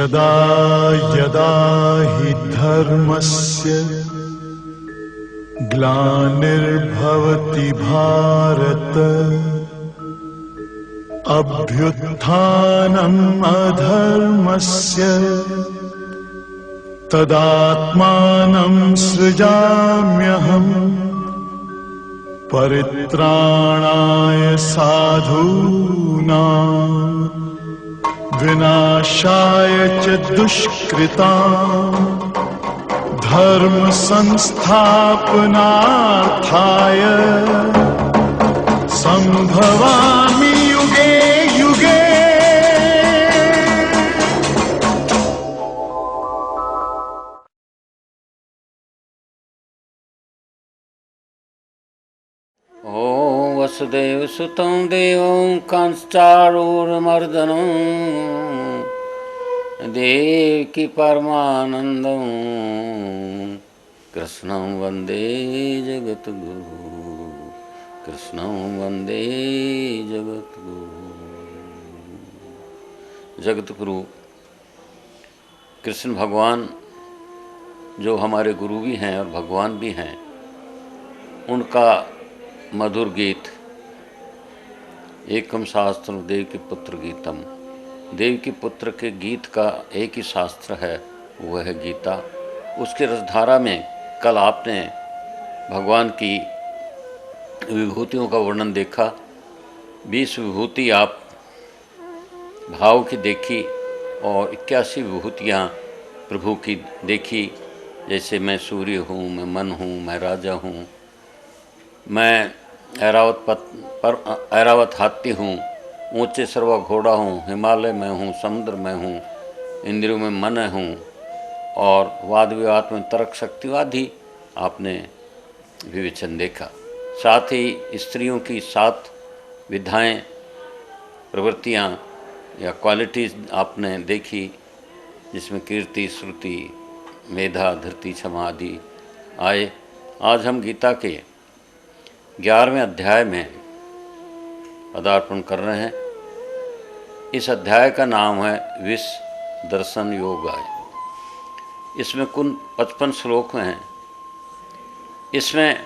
यदा यदा हि धर्मस्य ग्लानिर्भवति भारत अभ्युत्थानम् अधर्मस्य तदात्मानं सृजाम्यहम् परित्राणाय साधूनां विनाशाय च दुष्कृतां धर्म संस्थापनार्थाय संभवामि युगे युगे। ओम वसुदेव सुतं देवं कंसचारूरमर्दनं देवकी परमानंदं कृष्णं वंदे जगद्गुरु कृष्णं वंदे जगद्गुरु। जगद्गुरु कृष्ण भगवान जो हमारे गुरु भी हैं और भगवान भी हैं, उनका मधुर गीत एकम शास्त्र देवकी पुत्र गीतम, देवकी पुत्र के गीत का एक ही शास्त्र है, वह है गीता। उसके रसधारा में कल आपने भगवान की विभूतियों का वर्णन देखा। 20 विभूति आप भाव की देखी और 81 विभूतियाँ प्रभु की देखी। जैसे मैं सूर्य हूँ, मैं मन हूँ, मैं राजा हूँ, मैं ऐरावत हाथी हूँ, ऊंचे सर्वा घोड़ा हूँ, हिमालय में हूँ, समुद्र में हूँ, इंद्रियों में मन हूँ और वाद विवाद में तर्क शक्तिवादी आपने विवेचन देखा। साथ ही स्त्रियों की 7 विधाएं, प्रवृत्तियाँ या क्वालिटीज़ आपने देखी, जिसमें कीर्ति, श्रुति, मेधा, धृति, क्षमा आदि आए। आज हम गीता के 11वें अध्याय में पदार्पण कर रहे हैं। इस अध्याय का नाम है विश्व दर्शन योगाय। इसमें कुल 55 श्लोक हैं। इसमें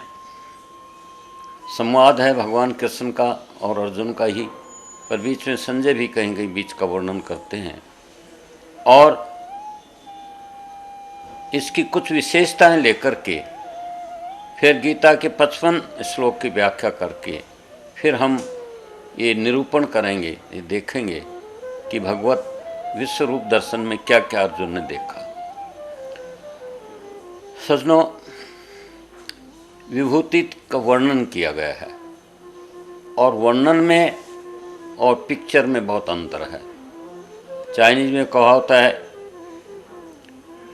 संवाद है भगवान कृष्ण का और अर्जुन का ही, पर बीच में संजय भी कहीं कहीं बीच का वर्णन करते हैं और इसकी कुछ विशेषताएं लेकर के फिर गीता के 55 श्लोक की व्याख्या करके फिर हम ये निरूपण करेंगे, ये देखेंगे कि भगवत विश्व रूप दर्शन में क्या क्या अर्जुन ने देखा। सज्जनों, विभूति का वर्णन किया गया है और वर्णन में और पिक्चर में बहुत अंतर है। चाइनीज में कहा होता है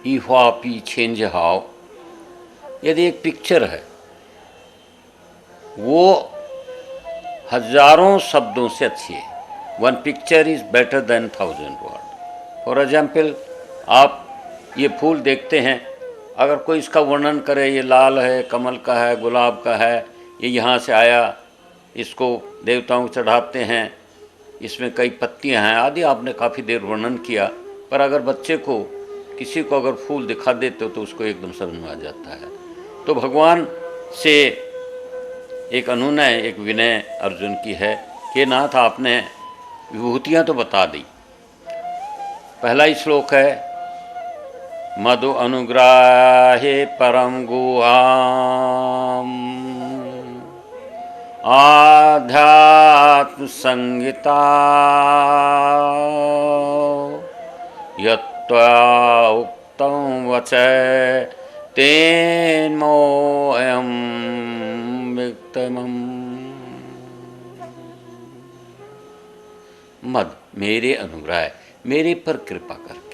ईफा पी छेंज हाव। यदि एक पिक्चर है वो हजारों शब्दों से अच्छी है। 1 picture is better than 1000 word. For example, आप ये फूल देखते हैं, अगर कोई इसका वर्णन करे, ये लाल है, कमल का है, गुलाब का है, ये यहाँ से आया, इसको देवताओं को चढ़ाते हैं, इसमें कई पत्तियाँ हैं आदि, आपने काफ़ी देर वर्णन किया। पर अगर बच्चे को, किसी को अगर फूल दिखा देते हो तो उसको एकदम समझ में आ जाता है। तो भगवान से एक अनुनय, एक विनय अर्जुन की है कि नाथ, आपने विभूतियाँ तो बता दी। पहला ही श्लोक है मधु अनुग्राहे परम गुहाम आध्यात्म संगीता यत्त्वा उक्तं वचः तेन्मोऽयं विक्तमम्। मद, मेरे अनुग्रह, मेरे पर कृपा करके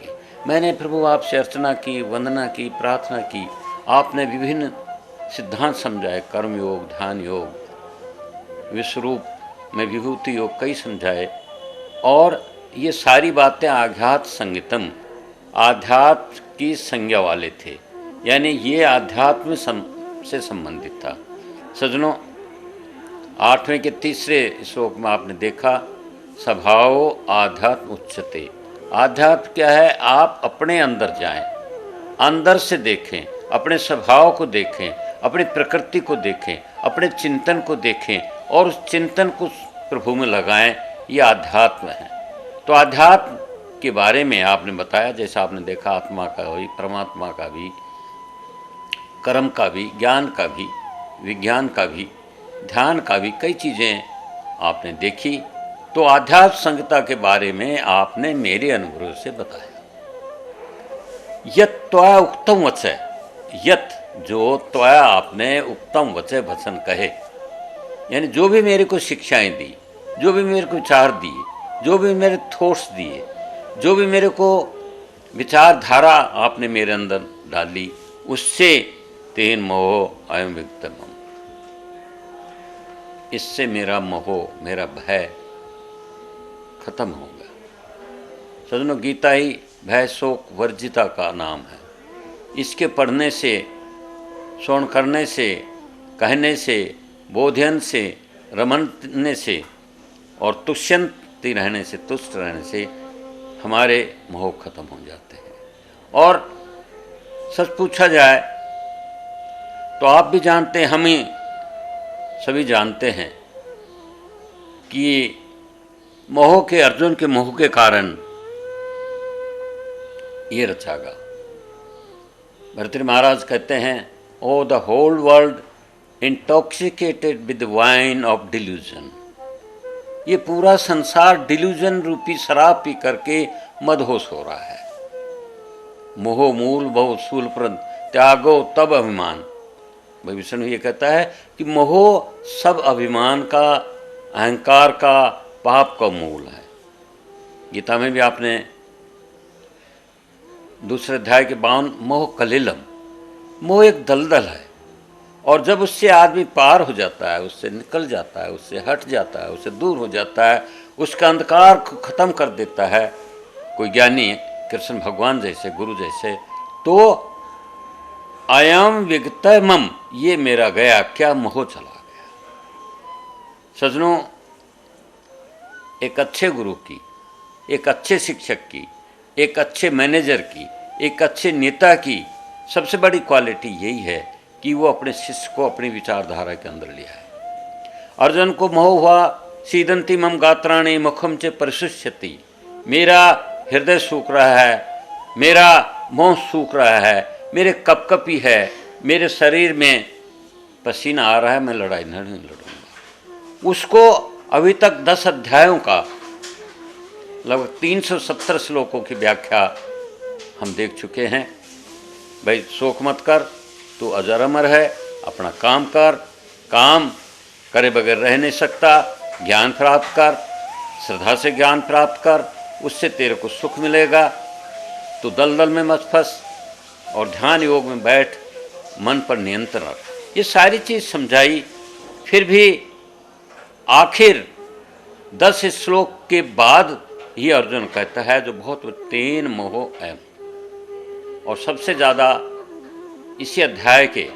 मैंने प्रभु आपसे अर्चना की, वंदना की, प्रार्थना की। आपने विभिन्न सिद्धांत समझाए, कर्म योग, ध्यान योग, विश्वरूप में विभूति योग कई समझाए। और ये सारी बातें आध्यात्म संगीतम, आध्यात्म की संज्ञा वाले थे, यानी ये आध्यात्म से संबंधित था। सज्जनों, 8वें के 3रे श्लोक में आपने देखा स्वभाव आध्यात्म उच्चते, आध्यात्म क्या है? आप अपने अंदर जाएं, अंदर से देखें, अपने स्वभाव को देखें, अपनी प्रकृति को देखें, अपने चिंतन को देखें और उस चिंतन को प्रभु में लगाएं। ये आध्यात्म है। तो आध्यात्म के बारे में आपने बताया, जैसा आपने देखा आत्मा का भी, परमात्मा का भी, कर्म का भी, ज्ञान का भी, विज्ञान का भी, ध्यान का भी, कई चीज़ें आपने देखी। तो आध्यात्म संहिता के बारे में आपने मेरे अनुभव से बताया। यत त्वया उक्तम वचय, यत जो त्वया आपने उक्तम वचय वचन कहे, यानी जो भी मेरे को शिक्षाएं दी, जो भी मेरे को विचार दिए, जो भी मेरे थॉट्स दिए, जो भी मेरे को विचारधारा आपने मेरे अंदर डाली, उससे तेन मोह अयम विक्तम, इससे मेरा मोह, मेरा भय खत्म हो गया। सजनों, गीता ही भय शोक वर्जिता का नाम है। इसके पढ़ने से, श्रवण करने से, कहने से, बोधन से, रमनने से और तुष्यंती रहने से, तुष्ट रहने से हमारे मोह खत्म हो जाते हैं। और सच पूछा जाए तो आप भी जानते हैं, हम ही सभी जानते हैं कि मोह के, अर्जुन के मोह के कारण ये रचागा। भर्तृहरि महाराज कहते हैं, O the whole world intoxicated with wine of delusion, ये पूरा संसार डिल्यूजन रूपी शराब पी करके मदहोश हो रहा है। मोह मूल बहु शूलप्रद त्यागो तब अभिमान। भाई विष्णु ये कहता है कि मोह सब अभिमान का, अहंकार का, पाप का मूल है। गीता में भी आपने दूसरे अध्याय के 52, मोह कलिलम, मोह एक दलदल है और जब उससे आदमी पार हो जाता है, उससे निकल जाता है, उससे हट जाता है, उससे दूर हो जाता है, उसका अंधकार को खत्म कर देता है कोई ज्ञानी, कृष्ण भगवान जैसे, गुरु जैसे, तो अयम विगतय मम, ये मेरा गया क्या मोह चला गया। सजनों, एक अच्छे गुरु की, एक अच्छे शिक्षक की, एक अच्छे मैनेजर की, एक अच्छे नेता की सबसे बड़ी क्वालिटी यही है कि वो अपने शिष्य को अपनी विचारधारा के अंदर लिया है। अर्जुन को मोह हुआ, सीदंती मम गात्राणी मुखम च परिशुष्यति, मेरा हृदय सूख रहा है, मेरा मुंह सूख रहा है, मेरे कपकपी है, मेरे शरीर में पसीना आ रहा है, मैं लड़ाई नहीं लड़ूंगा। उसको अभी तक 10 अध्यायों का लगभग 370 श्लोकों की व्याख्या हम देख चुके हैं। भाई शोक मत कर, तू अजर अमर है, अपना काम कर, काम करे बगैर रह नहीं सकता, ज्ञान प्राप्त कर, श्रद्धा से ज्ञान प्राप्त कर, उससे तेरे को सुख मिलेगा। तू दलदल में मत फंस और ध्यान योग में बैठ, मन पर नियंत्रण रख। ये सारी चीज़ समझाई। फिर भी आखिर 10 श्लोक के बाद ही अर्जुन कहता है, जो बहुत तेन मोह एम, और सबसे ज़्यादा इसी अध्याय के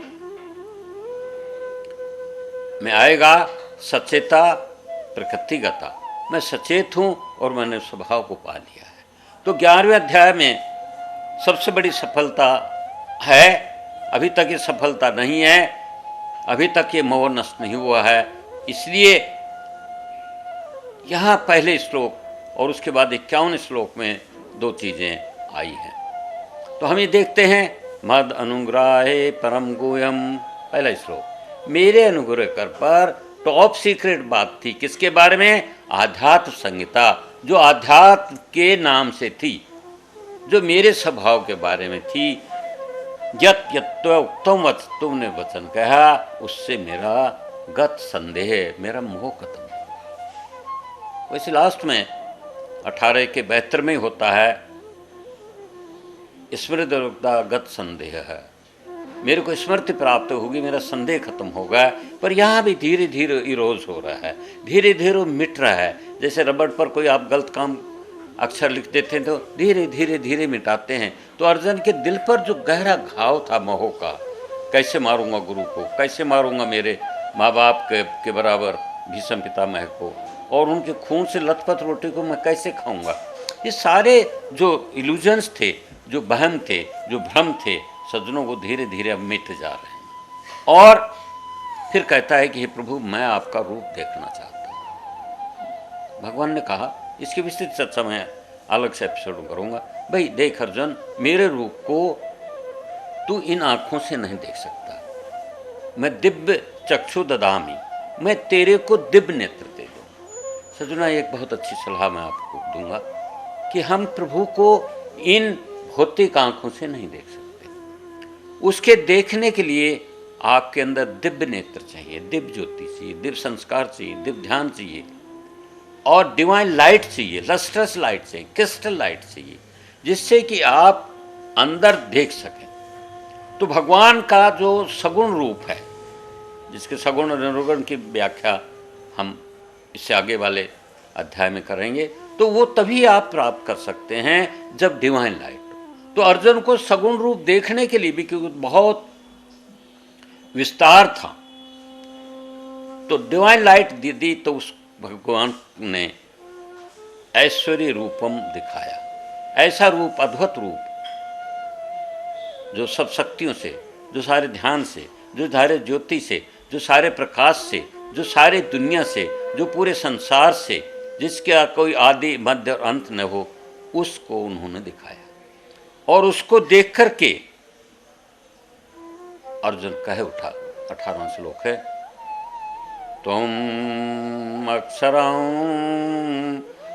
में आएगा सचेता प्रकृतिगता। मैं सचेत हूँ और मैंने स्वभाव को पा लिया है। तो 11वें अध्याय में सबसे बड़ी सफलता है। अभी तक ये सफलता नहीं है, अभी तक ये मोह नष्ट नहीं हुआ है। इसलिए यहाँ पहले श्लोक और उसके बाद 51 श्लोक में 2 चीज़ें आई हैं। तो हम ये देखते हैं, मद अनुग्रहे परम गुह्यम, पहला श्लोक, मेरे अनुग्रह कर पर टॉप सीक्रेट बात थी। किसके बारे में? आध्यात्म संहिता, जो आध्यात्म के नाम से थी, जो मेरे स्वभाव के बारे में थी। यत यत्व उत्तम वच, तुमने वचन कहा, उससे मेरा गत संदेह, मेरा मोह खत्म हो। वैसे लास्ट में 18 के 72 में होता है, स्मृतिरुक्ता गत संदेह है, मेरे को स्मृति प्राप्त होगी, मेरा संदेह खत्म होगा। पर यहाँ भी धीरे धीरे इरोज हो रहा है, धीरे धीरे मिट रहा है। जैसे रबड़ पर कोई आप गलत काम अक्षर लिख देते हैं तो धीरे धीरे धीरे मिटाते हैं। तो अर्जुन के दिल पर जो गहरा घाव था मोह का, कैसे मारूंगा गुरु को, कैसे मारूंगा मेरे माँ बाप के बराबर भीष्म पितामह को, और उनके खून से लथपथ रोटी को मैं कैसे खाऊंगा, ये सारे जो इल्यूजन्स थे, जो वहम थे, जो भ्रम थे, सज्जनों को धीरे धीरे अब मिट जा रहे हैं। और फिर कहता है कि हे प्रभु, मैं आपका रूप देखना चाहता हूँ। भगवान ने कहा, इसकी विस्तृत चर्चा मैं अलग से एपिसोड में करूँगा। भाई देख अर्जुन, मेरे रूप को तू इन आँखों से नहीं देख सकता। मैं दिव्य चक्षु ददामी, मैं तेरे को दिव्य नेत्र दे दूँ। सज्जना, एक बहुत अच्छी सलाह मैं आपको दूंगा कि हम प्रभु को इन भौतिक आँखों से नहीं देख सकते। उसके देखने के लिए आपके अंदर दिव्य नेत्र चाहिए, दिव्य ज्योति चाहिए, दिव्य संस्कार चाहिए, दिव्य ध्यान चाहिए, और डिवाइन लाइट चाहिए, लस्ट्रस लाइट चाहिए, क्रिस्टल लाइट चाहिए, जिससे कि आप अंदर देख सकें। तो भगवान का जो सगुण रूप है, जिसके सगुण और निर्गुण की व्याख्या हम इससे आगे वाले अध्याय में करेंगे, तो वो तभी आप प्राप्त कर सकते हैं जब डिवाइन लाइट हो। तो अर्जुन को सगुण रूप देखने के लिए भी, क्योंकि बहुत विस्तार था, तो डिवाइन लाइट दी तो उस भगवान ने ऐश्वर्य रूपम दिखाया। ऐसा रूप, अद्भुत रूप, जो सब शक्तियों से, जो सारे ध्यान से, जो सारे ज्योति से, जो सारे प्रकाश से, जो सारे दुनिया से, जो पूरे संसार से, जिसका कोई आदि मध्य और अंत न हो, उसको उन्होंने दिखाया। और उसको देख करके अर्जुन कहे उठा, 18वां श्लोक है, तुम अक्षरं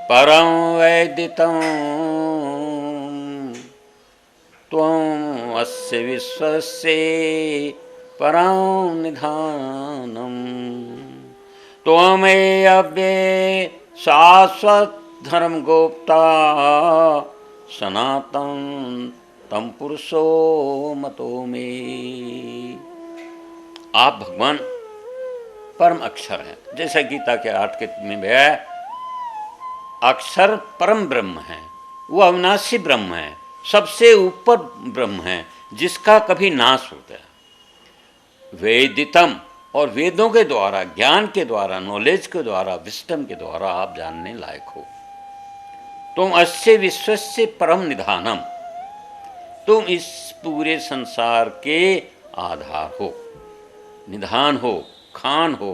परं वैदितं त्वम् अस्य विश्वस्य परं निधानम् त्वमेव शाश्वत धर्म गोप्ता सनातन तम पुरुषो मतो में। आप भगवान परम अक्षर हैं, जैसा गीता के 8 के में है, अक्षर परम ब्रह्म है, वो अविनाशी ब्रह्म है, सबसे ऊपर ब्रह्म है, जिसका कभी नाश होता है। वेदितम, और वेदों के द्वारा, ज्ञान के द्वारा, नॉलेज के द्वारा, विस्डम के द्वारा आप जानने लायक हो। तुम अस्य विश्वस्य परम निधानम, तुम इस पूरे संसार के आधार हो, निधान हो, खान हो,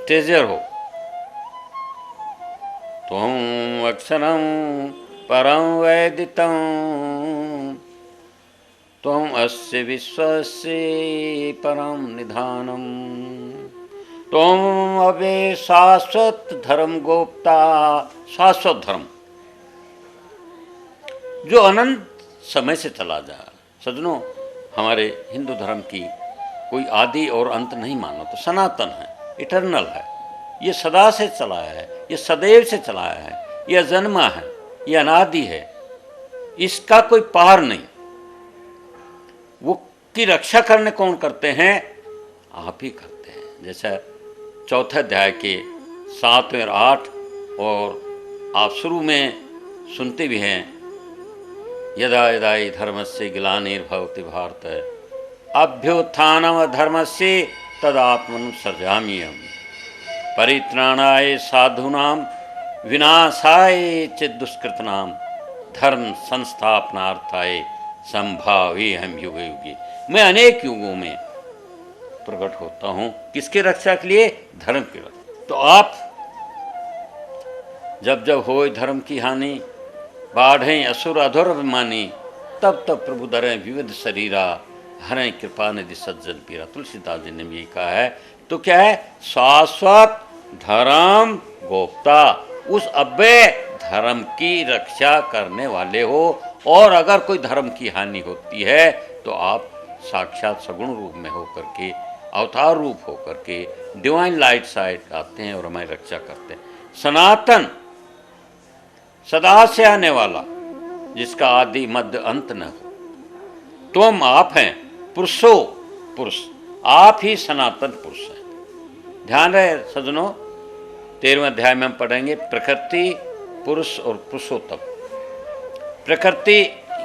ट्रेजर हो। तुम अक्षरम परम वैदितम त्वम् अस्य विश्वस्य परम निधानम त्वम् अवे शाश्वत धर्म गोप्ता। शाश्वत धर्म जो अनंत समय से चला जा। सज्जनों, हमारे हिंदू धर्म की कोई आदि और अंत नहीं मानो, तो सनातन है, इटर्नल है, ये सदा से चला है, ये सदैव से चला है, ये अजन्मा है, ये अनादि है, इसका कोई पार नहीं। वो की रक्षा करने कौन करते हैं? आप ही करते हैं। जैसा चौथे अध्याय के 7 और 8, और आप शुरू में सुनते भी हैं, यदा यदा हि धर्मस्य ग्लानिर्भवति भारत अभ्युत्थानम धर्मस्य तदात्मनं सृजाम्यहम् परित्राणाय साधूनां विनाशाय च दुष्कृतानां धर्म संस्थापनार्थाय संभाव्यहम् युगे युगे। मैं अनेक युगों में प्रकट होता हूँ, किसके रक्षा के लिए? धर्म की रक्षा। तो आप जब जब होए धर्म की हानि, बाढ़ें असुर अधुर अभिमानी, तब तब प्रभु धरें विविध शरीरा, हरें कृपा निधि सज्जन पीरा। तुलसीदास जी ने भी कहा है। तो क्या है? शाश्वत धर्म गोप्ता, उस अव्यय धर्म की रक्षा करने वाले हो। और अगर कोई धर्म की हानि होती है तो आप साक्षात सगुण रूप में होकर के, अवतार रूप होकर के डिवाइन लाइट साइड आते हैं और हमारी रक्षा करते हैं। सनातन, सदा से आने वाला, जिसका आदि मध्य अंत न हो। तुम आप हैं पुरुषो, पुरुष, आप ही सनातन पुरुष हैं। ध्यान रहे सज्जनों, 13वें अध्याय में हम पढ़ेंगे प्रकृति, पुरुष और पुरुषोत्तम। प्रकृति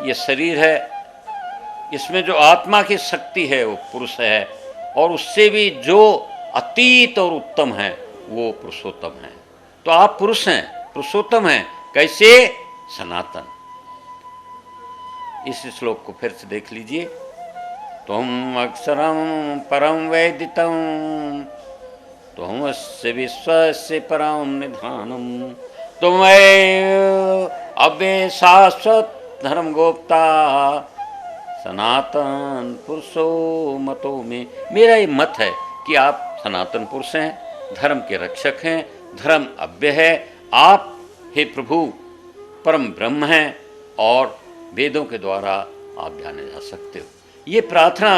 ये शरीर है, इसमें जो आत्मा की शक्ति है वो पुरुष है, और उससे भी जो अतीत और उत्तम है वो पुरुषोत्तम है। तो आप पुरुष हैं, पुरुषोत्तम हैं। कैसे? सनातन। इस श्लोक को फिर से देख लीजिए। तुम अक्षरम परम वेदितम, तुमस्य विश्वस्य परम निधानम, तुम्हें अव्यय शाश्वत धर्म गोप्ता, सनातन पुरुषो मतो में। मेरा ये मत है कि आप सनातन पुरुष हैं, धर्म के रक्षक हैं, धर्म अव्यय है। आप हे प्रभु परम ब्रह्म हैं और वेदों के द्वारा आप जाने जा सकते हो। ये प्रार्थना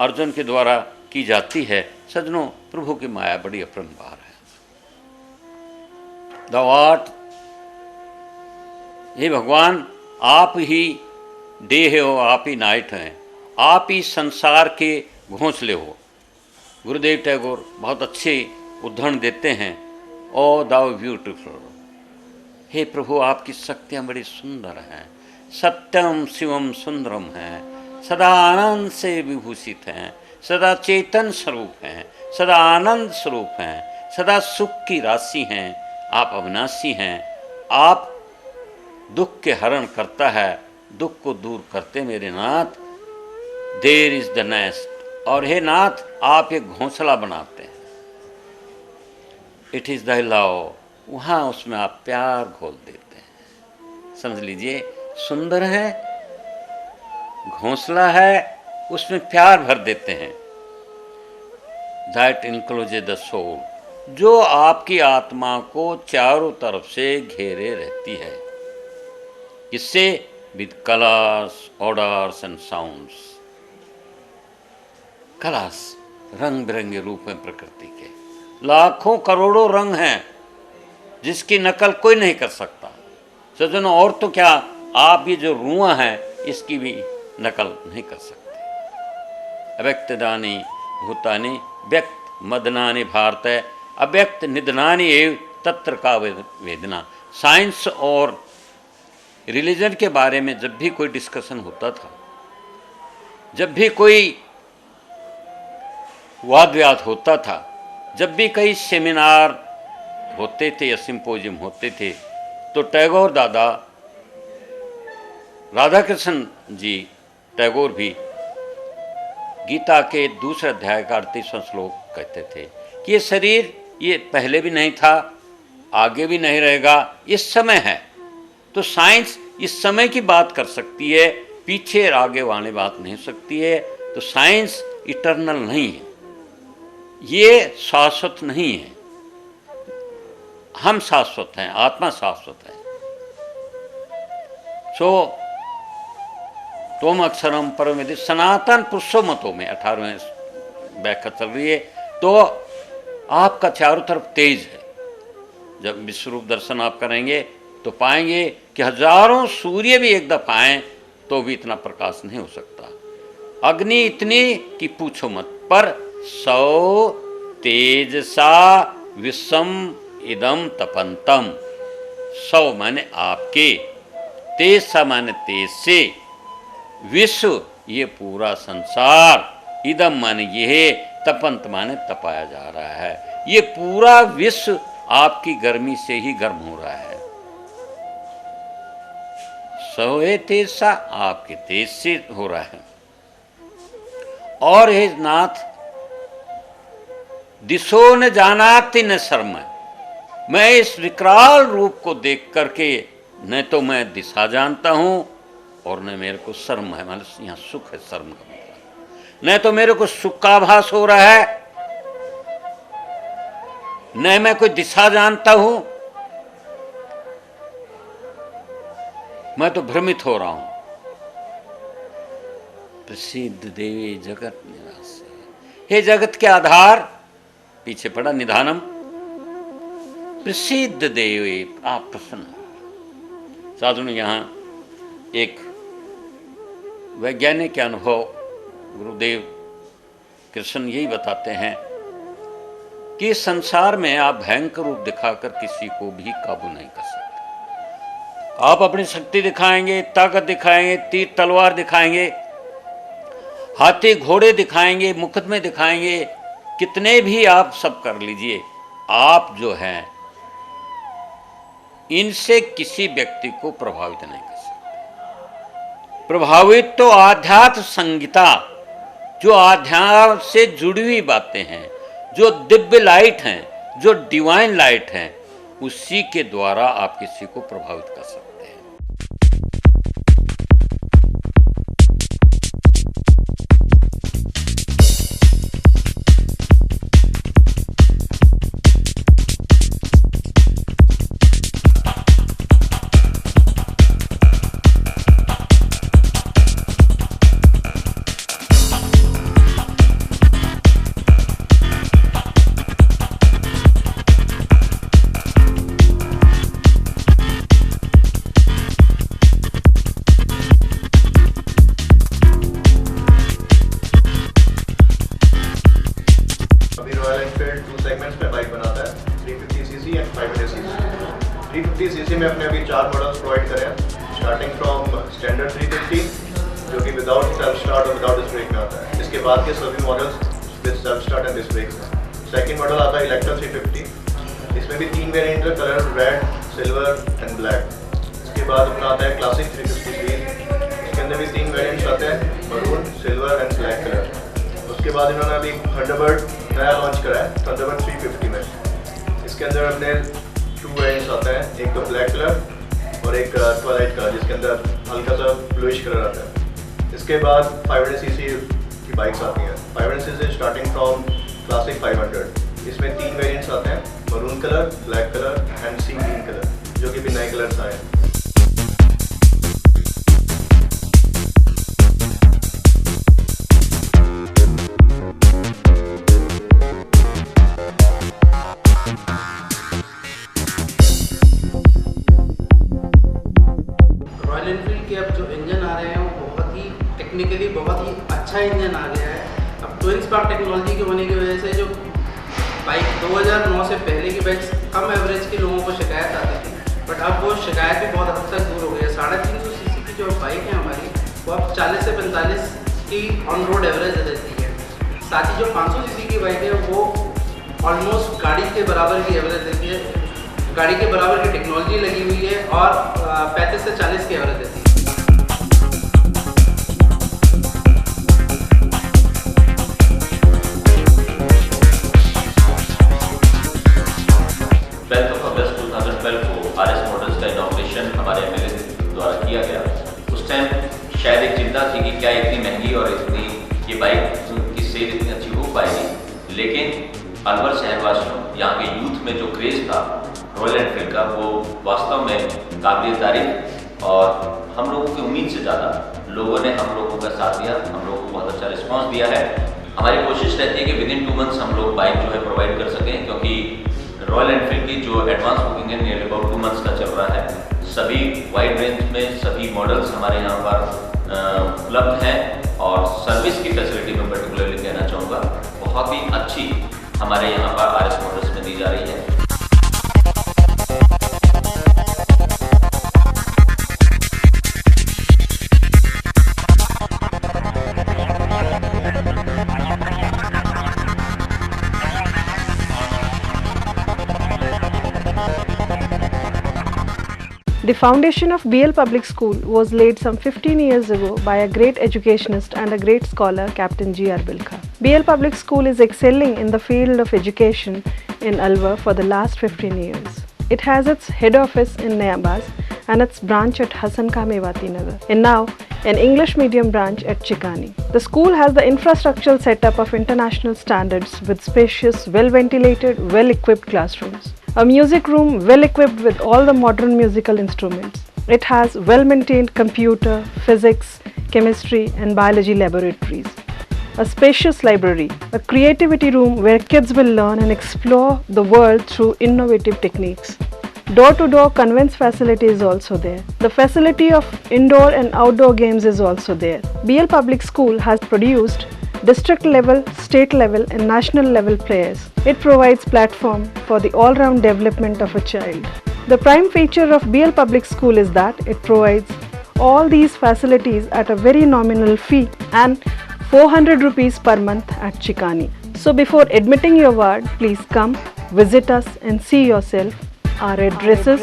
अर्जुन के द्वारा की जाती है। सज्जनों, प्रभु की माया बड़ी अपरंपार है। दवाट, हे भगवान, आप ही डे हो, आप ही नाइट हैं, आप ही संसार के घोंसले हो। गुरुदेव टैगोर बहुत अच्छे उदाहरण देते हैं। ओ दाउ ब्यूटीफुल, हे प्रभु आपकी शक्तियाँ बड़ी सुंदर हैं, सत्यम शिवम सुंदरम हैं, सदा आनंद से विभूषित हैं, सदा चेतन स्वरूप हैं, सदा आनंद स्वरूप हैं, सदा सुख की राशि हैं। आप अविनाशी हैं। आप दुख के हरण करता है, दुख को दूर करते मेरे नाथ। देर इज द नेस्ट, और हे नाथ आप एक घोंसला बनाते हैं। इट इज द लव, वहाँ उसमें आप प्यार घोल देते हैं। समझ लीजिए, सुंदर है, घोंसला है, उसमें प्यार भर देते हैं। दैट इनक्लोजेस द सोल, जो आपकी आत्मा को चारों तरफ से घेरे रहती है। इससे with colours, orders and sounds. Colours, रंग बिरंगे रूप हैं प्रकृति के, लाखों करोड़ों रंग हैं जिसकी नकल कोई नहीं कर सकता। सज्जनों, और तो क्या, आप ये जो रुआ है इसकी भी नकल नहीं कर सकते। अव्यक्तदानी भूतानि व्यक्त मदनानि भारत, अव्यक्त निधनानि एव तत्र का वेदना। साइंस और रिलीजन के बारे में जब भी कोई डिस्कशन होता था, जब भी कोई वाद विवाद होता था, जब भी कई सेमिनार होते थे या सिंपोजियम होते थे, तो टैगोर दादा राधा कृष्ण जी टैगोर भी गीता के दूसरे अध्याय का 38वां श्लोक कहते थे कि ये शरीर ये पहले भी नहीं था, आगे भी नहीं रहेगा, इस समय है। तो साइंस इस समय की बात कर सकती है, पीछे आगे वाली बात नहीं हो सकती है। तो साइंस इटर्नल नहीं है, ये शाश्वत नहीं है। हम शाश्वत हैं, आत्मा शाश्वत है। सो तुम अक्षरम परम यदि सनातन पुरुषो मतों में 18वें व्याख्या चल रही है। तो आपका चारों तरफ तेज है। जब विश्वरूप दर्शन आप करेंगे तो पाएंगे कि हजारों सूर्य भी एक दफा आए तो भी इतना प्रकाश नहीं हो सकता। अग्नि इतनी कि पूछो मत, पर 100 तेजसा विषम इदम तपंतम। 100 माने आपके, तेज सा माने तेज से, विश्व ये पूरा संसार, इदम माने ये, तपंत माने तपाया जा रहा है। ये पूरा विश्व आपकी गर्मी से ही गर्म हो रहा है। 100 तेज सा आपके तेज से हो रहा है। और हे नाथ, दिशो न जानाति न शर्म, मैं इस विकराल रूप को देख करके न तो मैं दिशा जानता हूं और न मेरे को शर्म है। मतलब यहाँ सुख है, शर्म का मतलब। न तो मेरे को सुख का आभास हो रहा है, न मैं कोई दिशा जानता हूं, मैं तो भ्रमित हो रहा हूं। प्रसिद्ध देवी जगत निवास, हे जगत के आधार, पीछे पड़ा निधानम, प्रसिद्ध देवी आप प्रसन्न। साधुओं, यहाँ एक वैज्ञानिक अनुभव गुरुदेव कृष्ण यही बताते हैं कि संसार में आप भयंकर रूप दिखाकर किसी को भी काबू नहीं कर सकते। आप अपनी शक्ति दिखाएंगे, ताकत दिखाएंगे, तीर तलवार दिखाएंगे, हाथी घोड़े दिखाएंगे, मुकदमे दिखाएंगे, कितने भी आप सब कर लीजिए, आप जो हैं इनसे किसी व्यक्ति को प्रभावित नहीं कर सकते। प्रभावित तो आध्यात्म संगीता, जो आध्यात्म से जुड़ी हुई बातें हैं, जो दिव्य लाइट हैं, जो डिवाइन लाइट हैं, उसी के द्वारा आप किसी को प्रभावित कर सकते हैं। में अपने अभी 4 मॉडल्स प्रोवाइड करे हैं, स्टार्टिंग फ्रॉम स्टैंडर्ड 350 जो कि विदाउट सेल्फ स्टार्ट और विदाउट डिस्क ब्रेक में आता है। इसके बाद के सभी models with self start and disc brake हैं। सेकंड मॉडल आता है इलेक्ट्रा 350, इसमें भी 3 वेरिएंट है, colour red, silver and black. इसके बाद अपना आता है क्लासिक 350 सीरीज, इसके अंदर भी 3 वेरिएंट्स आते हैं, maroon, silver and black colour. उसके बाद इन्होंने अभी थंडरबर्ड नया लॉन्च करा है, थंडरबर्ड 350 में। इसके अंदर अपने 2 वेरिएंट्स आते हैं, एक तो ब्लैक कलर और एक ट्वाइलाइट कलर, जिसके अंदर हल्का सा ब्लूइश कलर आता है। इसके बाद 500 सीसी की बाइक्स आती हैं, 500 सीसी स्टार्टिंग फ्रॉम क्लासिक 500। इसमें 3 वेरिएंट्स आते हैं, maroon colour, black colour and sea green colour, जो कि भी नए कलर्स आए हैं। रॉयल एनफील्ड के अब जो इंजन आ रहे हैं वो बहुत ही टेक्निकली बहुत ही अच्छा इंजन आ गया है। अब ट्विन स्पार्क टेक्नोलॉजी के होने की वजह से जो बाइक 2009 से पहले की बाइक्स कम एवरेज के लोगों को शिकायत आती थी, बट अब वो शिकायत भी बहुत हद तक दूर हो गई है। 350 सीसी की जो बाइक है हमारी, वो अब 40 से 45 की ऑन रोड एवरेज देती है। साथ ही जो 500 सीसी की बाइक है वो ऑलमोस्ट गाड़ी के बराबर की एवरेज देती है, गाड़ी के बराबर की टेक्नोलॉजी लगी हुई है और 35 से 40 की एवरेज देती है। अगस्त 2012 को आरएस मॉडल्स का इनॉग्रेशन हमारे एमएलए द्वारा किया गया। उस टाइम शायद एक चिंता थी कि क्या इतनी महंगी और इतनी ये बाइक की सेल इतनी अच्छी हो पाएगी, लेकिन अलवर शहरवासियों, यहाँ के यूथ में जो क्रेज़ था रॉयल एनफील्ड का, वो वास्तव में काबिल तारीफ और हम लोगों की उम्मीद से ज़्यादा लोगों ने हम लोगों का साथ दिया, हम लोगों को बहुत अच्छा रिस्पांस दिया है। हमारी कोशिश रहती है कि विद इन 2 मंथ्स हम लोग बाइक जो है प्रोवाइड कर सकें, क्योंकि रॉयल एनफील्ड की जो एडवांस बुकिंग है नियरली अबाउट 2 मंथ्स का चल रहा है। सभी वाइड रेंज में सभी मॉडल्स हमारे यहाँ पर उपलब्ध हैं और सर्विस की फैसिलिटी में पर्टिकुलरली कहना चाहूँगा बहुत ही अच्छी हमारे यहाँ पर आरएस मॉडल्स में दी जा रही है। The foundation of BL Public School was laid some 15 years ago by a great educationist and a great scholar, Captain G.R. Bilkha. BL Public School is excelling in the field of education in Alwar for the last 15 years. It has its head office in Nayabaz and its branch at Hasan Khan Mewati Nagar, and now an English medium branch at Chikani. The school has the infrastructural setup of international standards with spacious, well-ventilated, well-equipped classrooms. A music room well equipped with all the modern musical instruments. It has well-maintained computer, physics, chemistry and biology laboratories. A spacious library, a creativity room where kids will learn and explore the world through innovative techniques. Door-to-door conveyance facility is also there. The facility of indoor and outdoor games is also there. BL Public School has produced district level, state level and national level players. It provides platform for the all-round development of a child. The prime feature of BL Public School is that it provides all these facilities at a very nominal fee and 400 rupees per month at Chikani. So before admitting your ward, please come, visit us and see yourself our red dresses,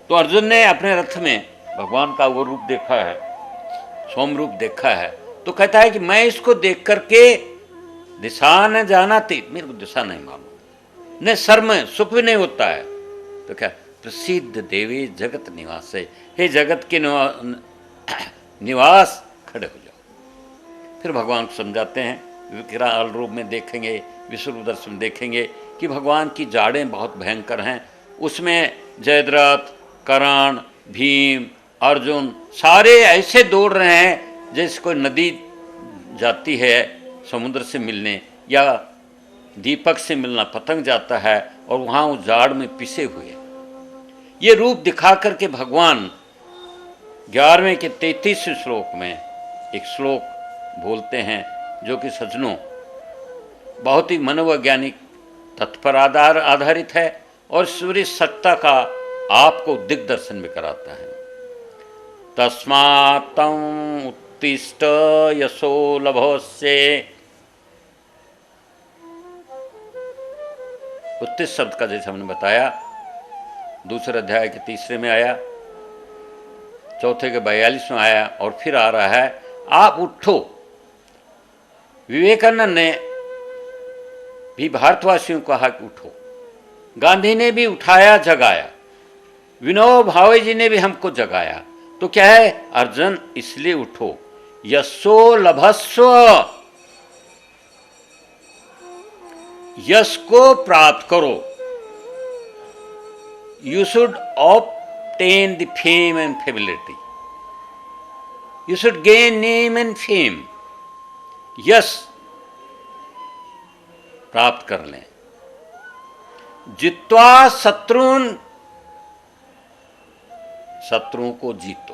तो अर्जुन ने अपने रथ में भगवान का वो रूप देखा है, सोम रूप देखा है, तो कहता है कि मैं इसको देख करके दिशा न जाना थी, मेरे को दिशा नहीं मालूम, न शर्म सुख भी नहीं होता है। तो क्या प्रसिद्ध देवी जगत निवास है, हे जगत के निवास खड़े हो जाओ। फिर भगवान को समझाते हैं, विकराल रूप में देखेंगे, विश्व दर्शन में देखेंगे कि भगवान की जाड़ें बहुत भयंकर हैं। उसमें जयद्रथ, कर्ण, भीम, अर्जुन सारे ऐसे दौड़ रहे हैं जैसे कोई नदी जाती है समुद्र से मिलने, या दीपक से मिलना पतंग जाता है और वहाँ उस जाड़ में पिसे हुए। ये रूप दिखा करके भगवान 11वें के 33वें श्लोक में एक श्लोक बोलते हैं जो कि सज्जनों बहुत ही मनोवैज्ञानिक तथ्य पर आधारित है और सूर्य सत्ता का आपको दिग्दर्शन में कराता है। तस्मात्तं उत्तिष्ठ यशो लभोस्य, उत्तिष्ठ शब्द का जैसे हमने बताया दूसरे अध्याय के 3 में आया, चौथे के 42 में आया और फिर आ रहा है आप उठो। विवेकानंद ने भी भारतवासियों को कहा कि उठो, गांधी ने भी उठाया जगाया, विनोबा भावे जी ने भी हमको जगाया। तो क्या है अर्जुन, इसलिए उठो, यशो लभस्व, यश को प्राप्त करो। You should obtain the fame and fability, you should gain name and fame, यश प्राप्त कर लें। जित्वा शत्रुन, शत्रुओं को जीतो।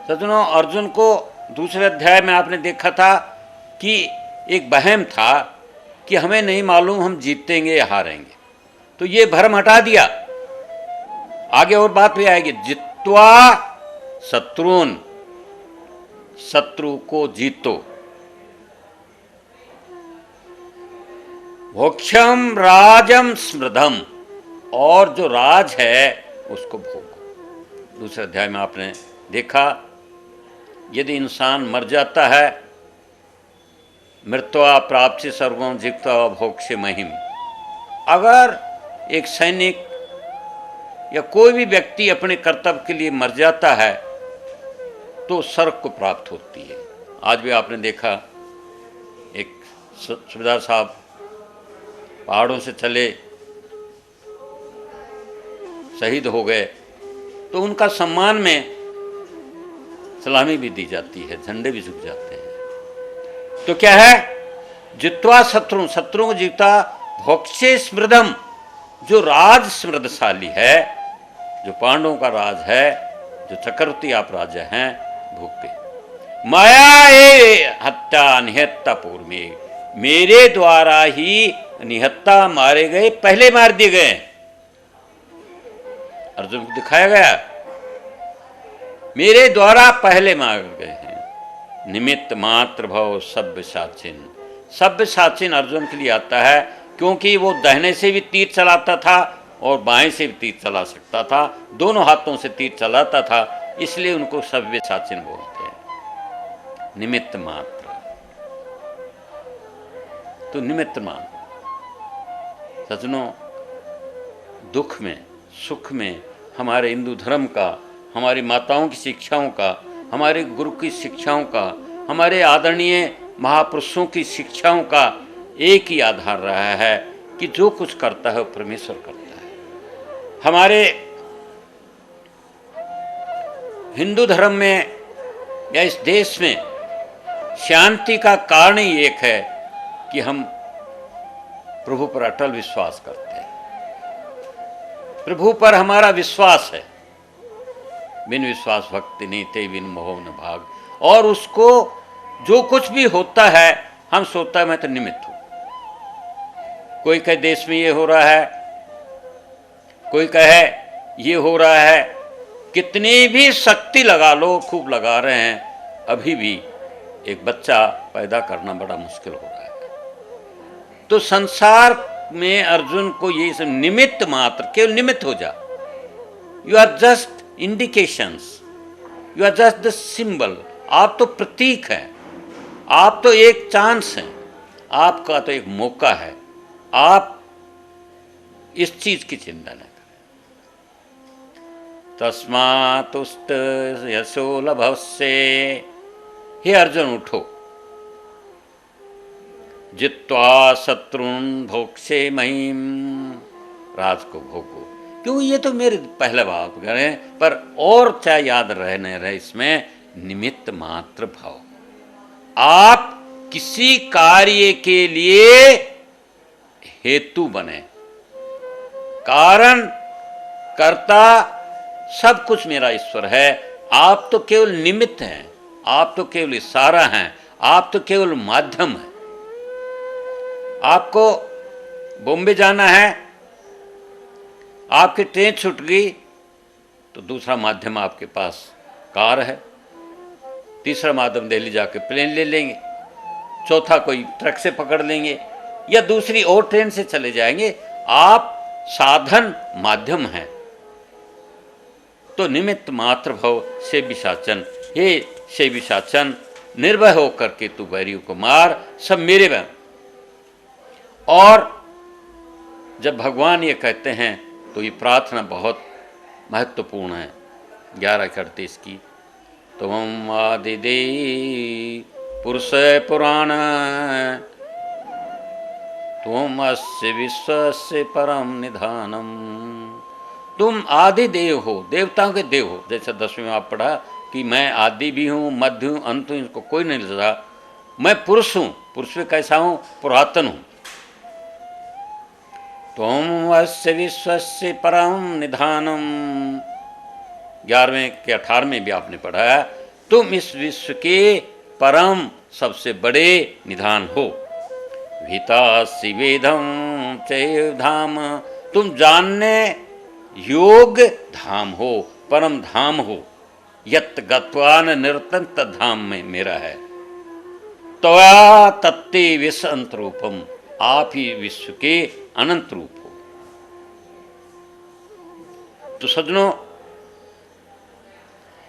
सज्जनों, अर्जुन को दूसरे अध्याय में आपने देखा था कि एक वहम था कि हमें नहीं मालूम हम जीतेंगे या हारेंगे, तो ये भ्रम हटा दिया। आगे और बात भी आएगी, जित्वा शत्रुन, शत्रु को जीतो। भोक्ष्यम राजम स्मृधम, और जो राज है उसको भोगो। दूसरे अध्याय में आपने देखा यदि इंसान मर जाता है, मृत्वा प्राप्ति सर्वम जित्वा भोक्ष्य महिम, अगर एक सैनिक या कोई भी व्यक्ति अपने कर्तव्य के लिए मर जाता है तो स्वर्ग को प्राप्त होती है। आज भी आपने देखा एक सूबेदार साहब पहाड़ों से चले, शहीद हो गए, तो उनका सम्मान में सलामी भी दी जाती है, झंडे भी झुक जाते हैं। तो क्या है, जित्वा शत्रु, शत्रुओं को जीता, भोक्ष्य स्मृदम, जो राज समृद्धशाली है, जो पांडवों का राज है, जो चक्रवर्ती आप राजा हैं, भोगते। माया ए हत्या निहत्ता पूर्व में, मेरे द्वारा ही निहत्ता मारे गए, पहले मार दिए गए। अर्जुन को दिखाया गया मेरे द्वारा पहले मार गए हैं। निमित्त मात्र भव सभ्य साचिन, सभ्य साचिन अर्जुन के लिए आता है क्योंकि वो दाहिने से भी तीर चलाता था और बाएं से भी तीर चला सकता था, दोनों हाथों से तीर चलाता था, इसलिए उनको सभ्य साचिन बोलते हैं। निमित्त मात्र, तो निमित्त मात्र। सज्जनों, दुख में सुख में हमारे हिंदू धर्म का, हमारी माताओं की शिक्षाओं का, हमारे गुरु की शिक्षाओं का, हमारे आदरणीय महापुरुषों की शिक्षाओं का एक ही आधार रहा है कि जो कुछ करता है वो परमेश्वर करता है। हमारे हिंदू धर्म में या इस देश में शांति का कारण ही एक है कि हम प्रभु पर अटल विश्वास करते हैं। प्रभु पर हमारा विश्वास है, बिन विश्वास भक्ति नहीं ते बिन मोह न भाग। और उसको जो कुछ भी होता है हम सोचता है मैं तो निमित्त हूं। कोई कहे देश में ये हो रहा है, कोई कहे ये हो रहा है, कितनी भी शक्ति लगा लो, खूब लगा रहे हैं, अभी भी एक बच्चा पैदा करना बड़ा मुश्किल हो रहा है। तो संसार में अर्जुन को ये सब निमित्त मात्र, केवल निमित्त हो जा। You are just indications, you are just the symbol. आप तो प्रतीक हैं, आप तो एक चांस हैं, आपका तो एक मौका है। आप इस चीज की चिंता न करें। तस्मातुष्ट यशो लभस्ये, हे अर्जुन उठो, जित्वा शत्रुन भोक्षे महिम, राज को भोगो। क्यों, ये तो मेरे पहले बात करें, पर और चाहे याद रहने रहे इसमें निमित्त मात्र भाव। आप किसी कार्य के लिए हेतु बने, कारण कर्ता सब कुछ मेरा ईश्वर है। आप तो केवल निमित्त हैं, आप तो केवल इशारा हैं, आप तो केवल माध्यम हैं। आपको बॉम्बे जाना है, आपकी ट्रेन छूट गई तो दूसरा माध्यम आपके पास कार है, तीसरा माध्यम दिल्ली जाके प्लेन ले लेंगे, चौथा कोई ट्रक से पकड़ लेंगे या दूसरी और ट्रेन से चले जाएंगे। आप साधन माध्यम हैं। तो निमित्त मात्र भव से विशाचन, हे से विशाचन, निर्भय होकर के तू बैरियों को मार, सब मेरे में। और जब भगवान ये कहते हैं तो ये प्रार्थना बहुत महत्वपूर्ण है। 11:38 की, तुम आदिदेव पुरुष पुराण, तुम अस्य विश्वस्य परम निधानम। तुम आदि देव हो, देवताओं के देव हो। जैसे 10वीं में आप पढ़ा कि मैं आदि भी हूँ, मध्य हूँ, अंत हूँ, इसको कोई नहीं लगा। मैं पुरुष हूँ, पुरुष में कैसा हूँ, पुरातन हूँ। तुम अस्य विश्वस्य परम निधानम, 11वें के 18वें भी आपने पढ़ा है। तुम इस विश्व के परम सबसे बड़े निधान हो। भीतासि वेदम चैव धाम, तुम जानने योग धाम हो, परम धाम हो। यत् गत्वान निरतं तद्धाम में मेरा है। त्वया तत्ते विश्व अंत रूपम, आप ही विश्व के अनंत रूप हो। तो सज्जनों,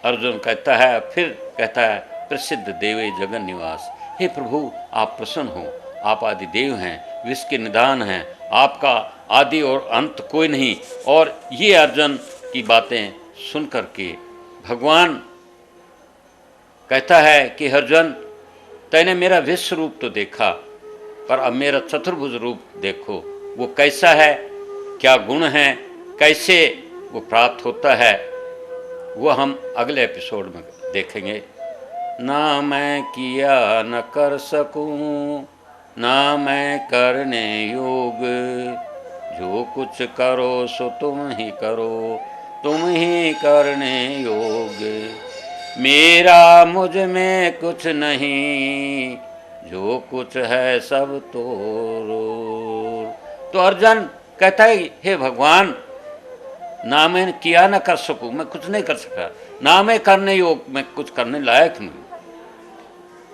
अर्जुन कहता है, फिर कहता है, प्रसिद्ध देवे जगन निवास, हे प्रभु आप प्रसन्न हो, आप आदि देव हैं, विश्व के निदान हैं, आपका आदि और अंत कोई नहीं। और ये अर्जुन की बातें सुन करके भगवान कहता है कि अर्जुन, तैने मेरा विश्व रूप तो देखा, पर अब मेरा चतुर्भुज रूप देखो, वो कैसा है, क्या गुण है, कैसे वो प्राप्त होता है, वो हम अगले एपिसोड में देखेंगे। ना मैं किया न कर सकूं, ना मैं करने योग, जो कुछ करो सो तुम ही करो, तुम ही करने योग। मेरा मुझ में कुछ नहीं, जो कुछ है सब तोरो। तो अर्जुन कहता है, हे भगवान, ना मैं किया ना कर सकूं, मैं कुछ नहीं कर सका, ना मैं करने योग, मैं कुछ करने लायक नहीं।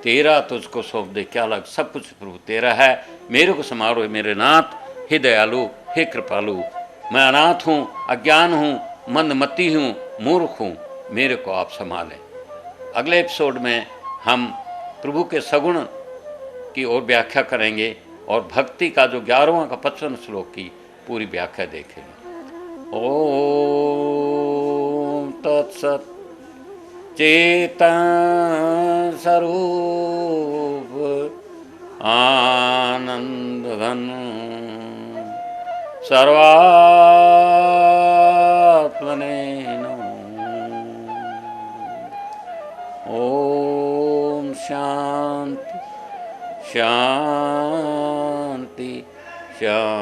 तेरा तुझको सौंप दे क्या लग, सब कुछ प्रभु तेरा है, मेरे को संभालो मेरे नाथ, हे दयालु, हे कृपालु। मैं अनाथ हूँ, अज्ञान हूँ, मंदमती हूँ, मूर्ख हूँ, मेरे को आप संभालें। अगले एपिसोड में हम प्रभु के सगुण की ओर व्याख्या करेंगे और भक्ति का जो 11वां का 55 श्लोक की पूरी व्याख्या देखेंगे। ओम तत्सत। चेतन स्वरूप आनंद घन सर्वात्मने नमः। ओम शांति शांति शांति।